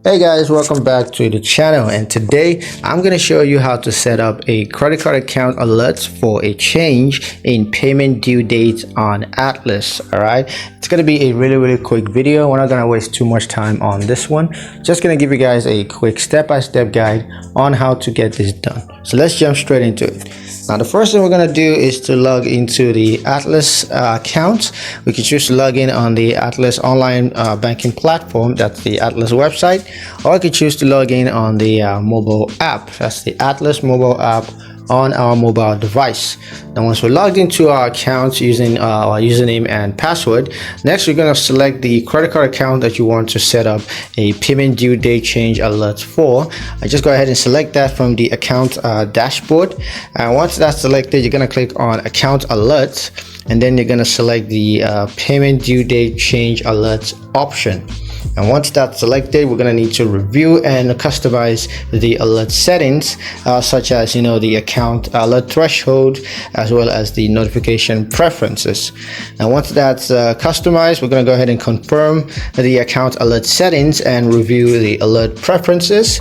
Hey guys, welcome back to the channel, and today I'm going to show you how to set up a credit card account alerts for a change in payment due date on Atlas. All right, it's going to be a really quick video. We're not going to waste too much time on this one. Just going to give you guys a quick step-by-step guide on how to get this done. So let's jump straight into it. Now the first thing we're going to do is to log into the Atlas account. We can choose to log in on the Atlas online banking platform. That's the Atlas website. Or I could choose to log in on the mobile app. That's the Atlas mobile app on our mobile device. Now once we're logged into our account using our username and password, next we're going to select the credit card account that you want to set up a payment due date change alert for. I just go ahead and select that from the account dashboard, and once that's selected, you're going to click on account alerts, and then you're going to select the payment due date change alerts option. And once that's selected, we're going to need to review and customize the alert settings, such as the account alert threshold, as well as the notification preferences. And once that's customized, we're going to go ahead and confirm the account alert settings and review the alert preferences.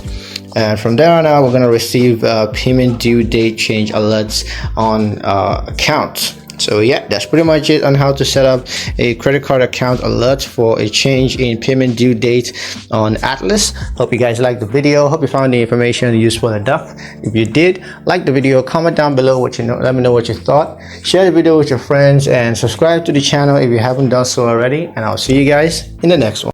And from there on out, we're going to receive payment due date change alerts on account. So yeah, that's pretty much it on how to set up a credit card account alert for a change in payment due date on Atlas. Hope you guys liked the video. Hope you found the information useful enough. If you did, like the video, comment down below let me know what you thought. Share the video with your friends and subscribe to the channel if you haven't done so already. And I'll see you guys in the next one.